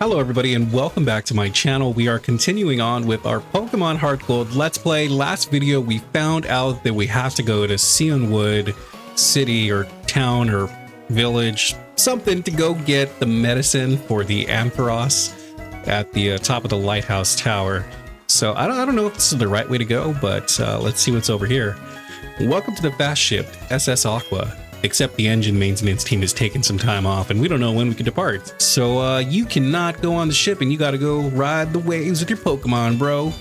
Hello everybody and welcome back to my channel. We are continuing on with our Pokemon Heartgold Let's Play. Last video we found out that we have to go to Cianwood city or town or village, something, to go get the medicine for the Ampharos at the top of the lighthouse tower. So I don't know if this is the right way to go, but let's see what's over here. Welcome to the fast ship SS Aqua. Except the engine maintenance team has taken some time off and we don't know when we can depart. So you cannot go on the ship and you gotta go ride the waves with your Pokemon, bro.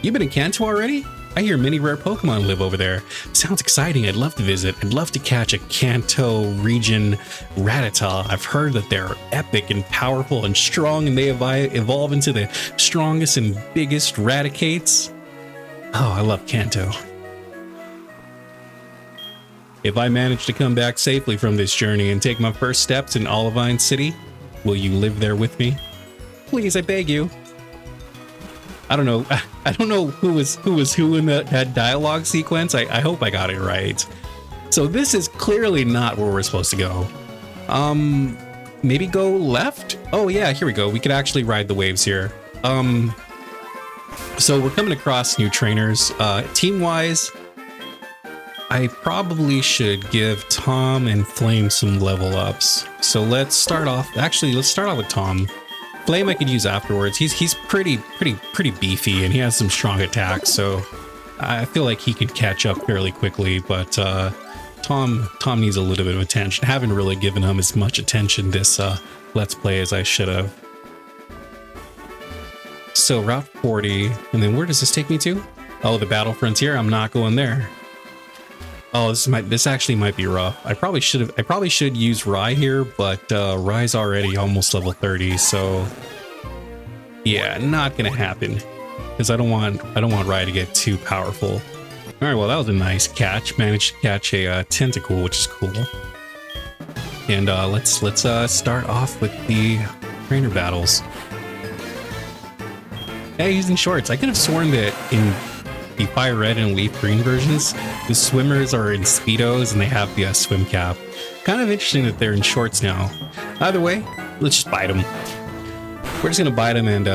You been in Kanto already? I hear many rare Pokemon live over there. Sounds exciting. I'd love to visit. I'd love to catch a Kanto region Rattata. I've heard that they're epic and powerful and strong, and they evolve into the strongest and biggest Raticates. Oh, I love Kanto. If I manage to come back safely from this journey and take my first steps in Olivine City, will you live there with me? Please, I beg you. I don't know. I don't know who was who in that dialogue sequence. I hope I got it right. So this is clearly not where we're supposed to go. Maybe go left? Oh yeah, here we go. We could actually ride the waves here. So we're coming across new trainers. Team-wise, I probably should give Tom and Flame some level ups. So let's start off. Actually, let's start off with Tom. Flame I could use afterwards. He's pretty beefy and he has some strong attacks, so I feel like he could catch up fairly quickly. But Tom needs a little bit of attention. I haven't really given him as much attention this Let's Play as I should have. So Route 40, and then where does this take me to? Oh, the Battle Frontier. I'm not going there. Oh, this actually might be rough. I probably should use Rye here, but Rye's already almost level 30, so yeah, not gonna happen. Because I don't want Rye to get too powerful. All right, well that was a nice catch. Managed to catch a Tentacool, which is cool. And let's start off with the trainer battles. Hey, he's in shorts. I could have sworn that in the Fire Red and Leaf Green versions, the swimmers are in Speedos and they have the swim cap. Kind of interesting that they're in shorts now. Either way, let's just bite them. We're just gonna bite them, and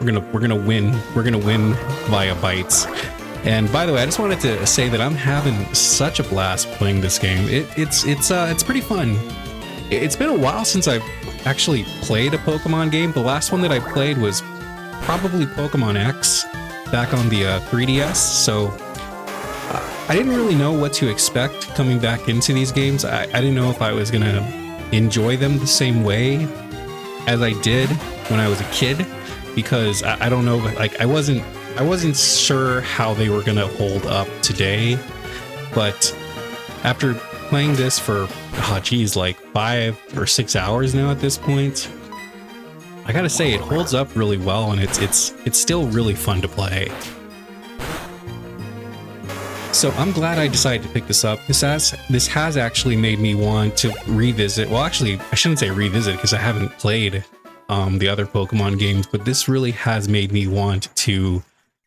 we're gonna win. We're gonna win via bites. And by the way, I just wanted to say that I'm having such a blast playing this game. It's pretty fun. It's been a while since I've actually played a Pokemon game. The last one that I played was probably Pokemon X, back on the 3DS, so I didn't really know what to expect coming back into these games. I didn't know if I was gonna enjoy them the same way as I did when I was a kid, because I don't know, like I wasn't sure how they were gonna hold up today. But after playing this for like 5 or 6 hours now at this point, I gotta say it holds up really well, and it's still really fun to play. So I'm glad I decided to pick this up. This has actually made me want to revisit. Well, actually, I shouldn't say revisit because I haven't played the other Pokemon games, but this really has made me want to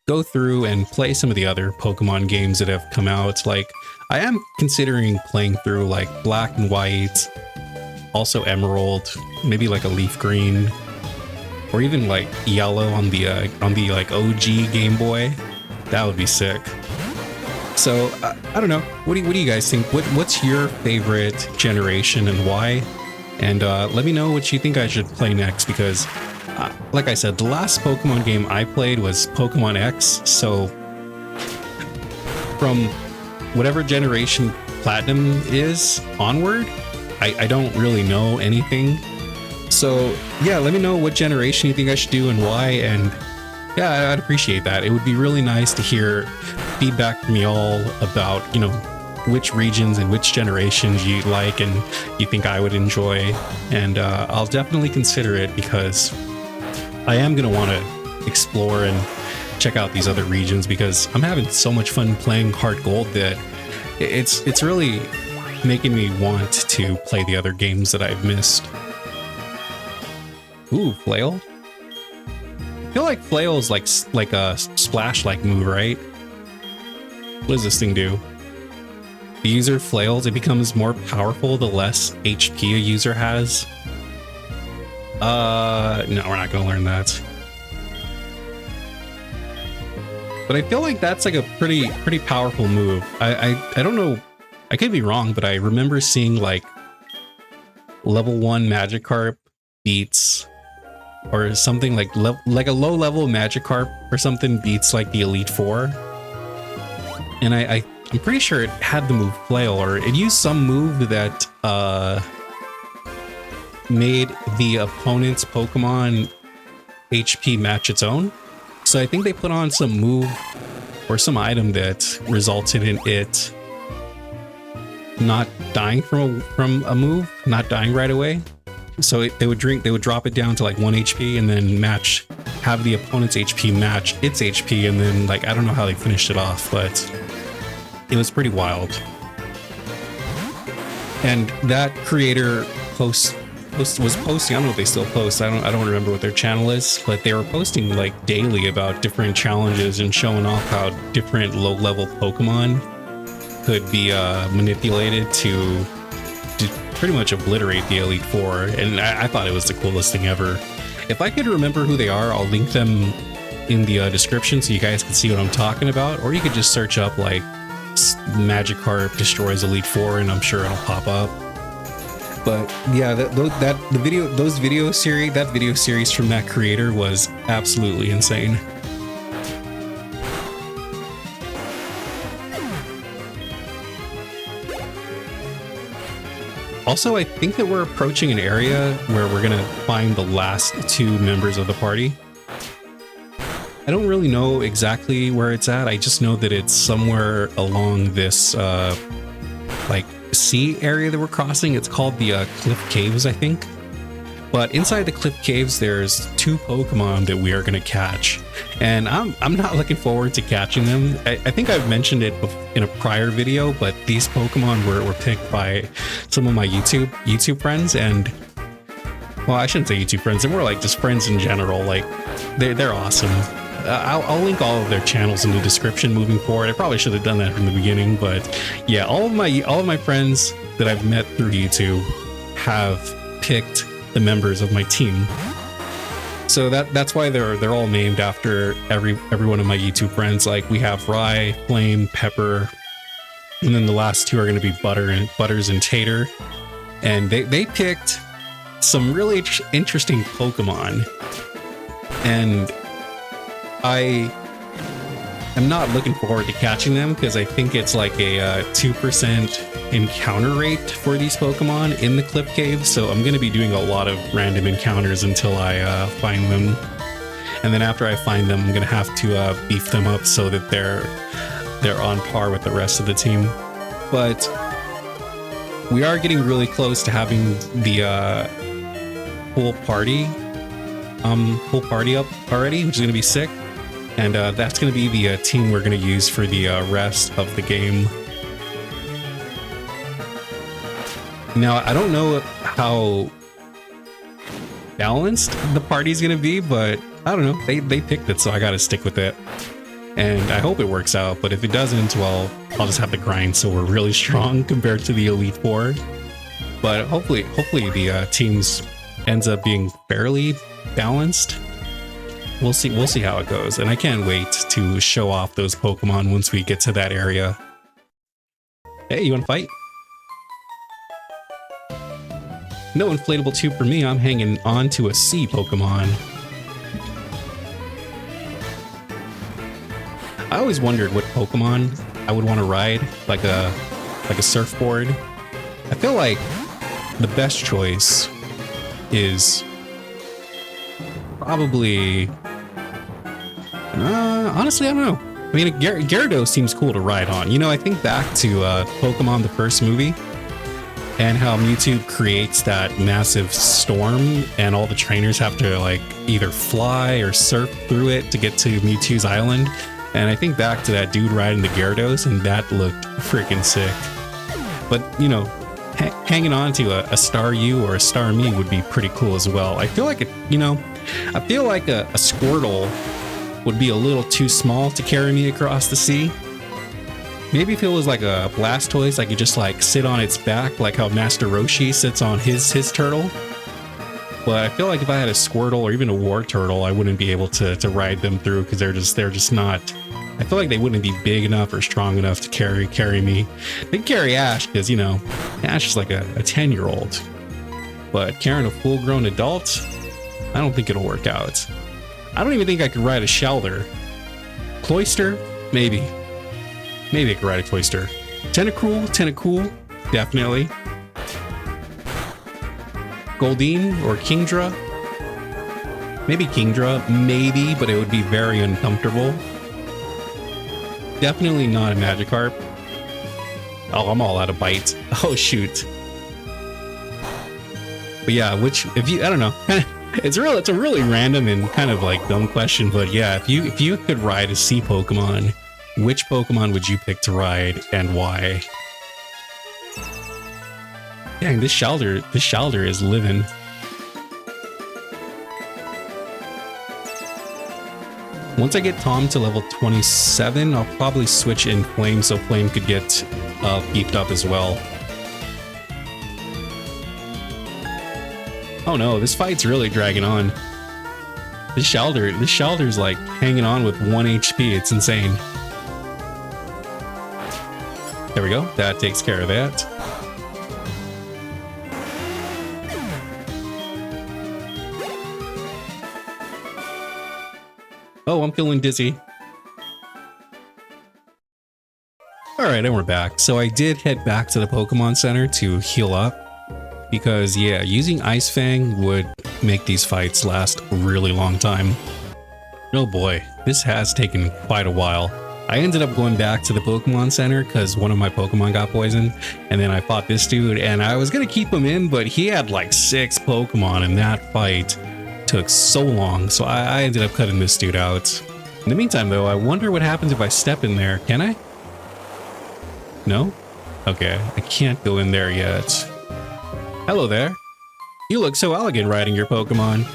go through and play some of the other Pokemon games that have come out. Like, I am considering playing through like Black and White, also Emerald, maybe like a Leaf Green, or even like Yellow on the like OG Game Boy. That would be sick. So I don't know. What do you guys think? What's your favorite generation and why? And let me know what you think I should play next, because like I said, the last Pokemon game I played was Pokemon X. So from whatever generation Platinum is onward, I don't really know anything. So yeah, let me know what generation you think I should do and why, and yeah, I'd appreciate that. It would be really nice to hear feedback from y'all about, you know, which regions and which generations you like and you think I would enjoy, and I'll definitely consider it, because I am going to want to explore and check out these other regions, because I'm having so much fun playing Heartgold that it's really making me want to play the other games that I've missed. Ooh, Flail. I feel like Flail is like a splash-like move, right? What does this thing do? The user flails, it becomes more powerful the less HP a user has. No, we're not gonna learn that. But I feel like that's like a pretty powerful move. I don't know. I could be wrong, but I remember seeing like level 1 Magikarp beats or something like a low level Magikarp or something beats like the Elite Four. And I'm pretty sure it had the move Flail, or it used some move that made the opponent's Pokemon HP match its own. So I think they put on some move or some item that resulted in it not dying from a move, not dying right away. So they would drop it down to like 1 HP and then have the opponent's HP match its HP, and then like I don't know how they finished it off, but it was pretty wild. And that creator was posting, I don't know if they still post, I don't remember what their channel is, but they were posting like daily about different challenges and showing off how different low-level Pokemon could be manipulated to pretty much obliterate the Elite Four, and I thought it was the coolest thing ever. If I could remember who they are, I'll link them in the description so you guys can see what I'm talking about, or you could just search up like Magikarp destroys Elite Four and I'm sure it'll pop up. But yeah, that video series from that creator was absolutely insane. Also, I think that we're approaching an area where we're gonna find the last 2 members of the party. I don't really know exactly where it's at. I just know that it's somewhere along this like sea area that we're crossing. It's called the Cliff Caves, I think. But inside the Cliff Caves, there's 2 Pokemon that we are going to catch, and I'm not looking forward to catching them. I think I've mentioned it in a prior video, but these Pokemon were picked by some of my YouTube friends, and well, I shouldn't say YouTube friends. They're more like just friends in general. Like they're awesome. I'll link all of their channels in the description moving forward. I probably should have done that from the beginning, but yeah, all of my friends that I've met through YouTube have picked the members of my team. So that's why they're all named after every one of my YouTube friends. Like we have Rye, Flame, Pepper, and then the last 2 are going to be Butters and Tater. And they picked some really interesting Pokemon, and I am not looking forward to catching them because I think it's like a 2% encounter rate for these Pokemon in the Cliff Cave. So I'm going to be doing a lot of random encounters until I find them. And then after I find them, I'm going to have to beef them up so that they're on par with the rest of the team. But we are getting really close to having the full party up already, which is going to be sick. And that's going to be the team we're going to use for the rest of the game. Now, I don't know how balanced the party's going to be, but I don't know. They picked it, so I got to stick with it. And I hope it works out, but if it doesn't, well, I'll just have to grind so we're really strong compared to the Elite Four. But hopefully the teams ends up being fairly balanced. We'll see how it goes, and I can't wait to show off those Pokemon once we get to that area. Hey, you want to fight? No inflatable tube for me. I'm hanging on to a sea Pokemon. I always wondered what Pokemon I would want to ride, like a surfboard. I feel like the best choice is probably... honestly, I don't know. I mean, Gyarados seems cool to ride on. You know, I think back to Pokemon, the first movie, and how Mewtwo creates that massive storm, and all the trainers have to, like, either fly or surf through it to get to Mewtwo's island. And I think back to that dude riding the Gyarados, and that looked freaking sick. But, you know, hanging on to a Staryu or a Starmie would be pretty cool as well. I feel like a Squirtle would be a little too small to carry me across the sea. Maybe if it was like a Blastoise, I could just like sit on its back, like how Master Roshi sits on his turtle. But I feel like if I had a Squirtle or even a War Turtle, I wouldn't be able to ride them through because they're just not. I feel like they wouldn't be big enough or strong enough to carry me. They can carry Ash because, you know, Ash is like a 10-year-old. But carrying a full-grown adult, I don't think it'll work out. I don't even think I could ride a Shelder. Cloyster? Maybe. Maybe I could ride a Cloyster. Tentacool, definitely. Goldeen or Kingdra? Maybe Kingdra, maybe, but it would be very uncomfortable. Definitely not a Magikarp. Oh, I'm all out of bites. Oh, shoot. But yeah, I don't know. It's a really random and kind of like dumb question, but yeah, if you could ride a sea Pokemon, which Pokemon would you pick to ride and why? Dang, this Shelder is living. Once I get Tom to level 27, I'll probably switch in Flame so Flame could get beefed up as well. Oh no, this fight's really dragging on. This Shelder's like hanging on with 1 HP. It's insane. There we go. That takes care of that. Oh, I'm feeling dizzy. Alright, and we're back. So I did head back to the Pokemon Center to heal up. Because, yeah, using Ice Fang would make these fights last a really long time. Oh boy, this has taken quite a while. I ended up going back to the Pokemon Center because one of my Pokemon got poisoned. And then I fought this dude, and I was going to keep him in, but he had like 6 Pokemon, and that fight took so long. So I ended up cutting this dude out. In the meantime, though, I wonder what happens if I step in there. Can I? No? Okay, I can't go in there yet. Hello there. You look so elegant riding your Pokemon.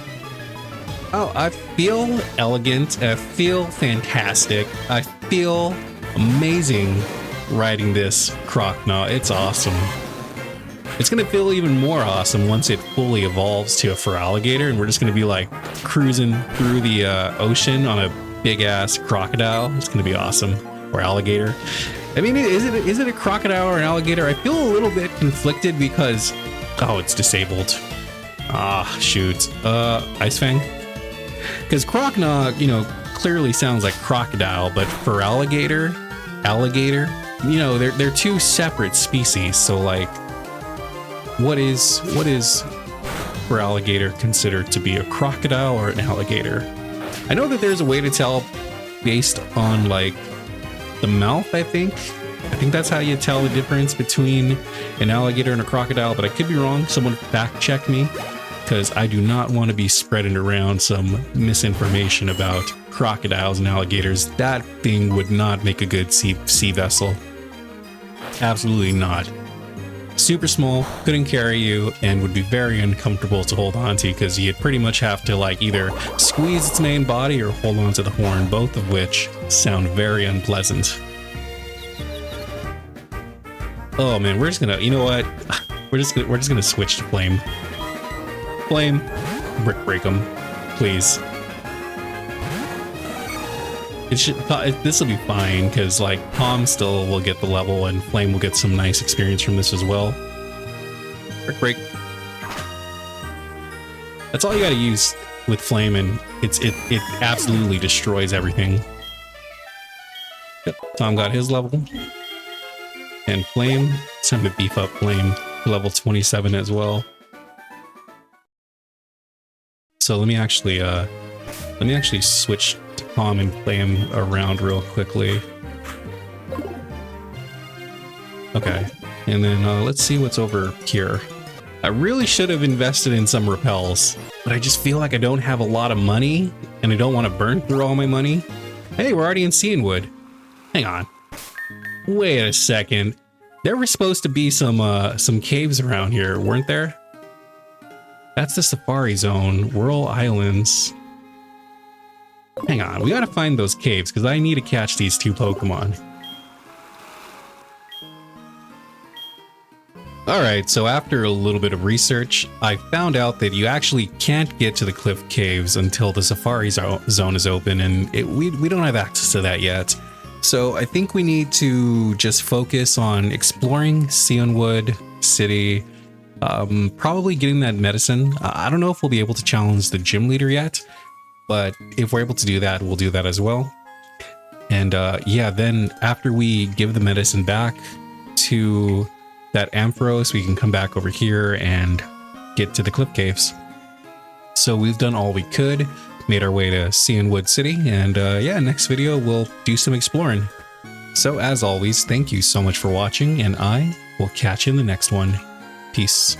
Oh, I feel elegant. I feel fantastic. I feel amazing riding this Croconaw. It's awesome. It's going to feel even more awesome once it fully evolves to a Feraligatr, and we're just going to be like cruising through the ocean on a big-ass crocodile. It's going to be awesome. Or alligator. I mean, is it a crocodile or an alligator? I feel a little bit conflicted because... Oh, it's disabled. Ah, shoot. Ice Fang? Because Croconaw, you know, clearly sounds like crocodile, but for alligator, you know, they're 2 separate species. So, like, what is for alligator considered to be a crocodile or an alligator? I know that there's a way to tell based on, like, the mouth, I think. I think that's how you tell the difference between an alligator and a crocodile, but I could be wrong. Someone fact check me, because I do not want to be spreading around some misinformation about crocodiles and alligators. That thing would not make a good sea vessel. Absolutely not. Super small, couldn't carry you, and would be very uncomfortable to hold on to because you'd pretty much have to like either squeeze its main body or hold on to the horn, both of which sound very unpleasant. Oh man, we're just gonna, you know what? We're just gonna switch to Flame. Flame, Brick Break them, please. This will be fine because like Palm still will get the level and Flame will get some nice experience from this as well. Brick Break. That's all you gotta use with Flame, and it absolutely destroys everything. Yep, Tom got his level. And Flame, it's time to beef up Flame to level 27 as well. So let me actually switch to Palm and Flame around real quickly. Okay, and then let's see what's over here. I really should have invested in some repels, but I just feel like I don't have a lot of money, and I don't want to burn through all my money. Hey, we're already in Cianwood. Hang on. Wait a second. There were supposed to be some caves around here, weren't there? That's the Safari Zone, Whirl Islands. Hang on, we gotta find those caves because I need to catch these 2 Pokemon. Alright, so after a little bit of research, I found out that you actually can't get to the cliff caves until the safari zone is open, and we don't have access to that yet. So I think we need to just focus on exploring Cianwood City, probably getting that medicine. I don't know if we'll be able to challenge the gym leader yet, but if we're able to do that, we'll do that as well. And yeah, then after we give the medicine back to that Ampharos, we can come back over here and get to the cliff caves. So we've done all we could, made our way to Cianwood City, and yeah, next video we'll do some exploring. So as always, thank you so much for watching, and I will catch you in the next one. Peace.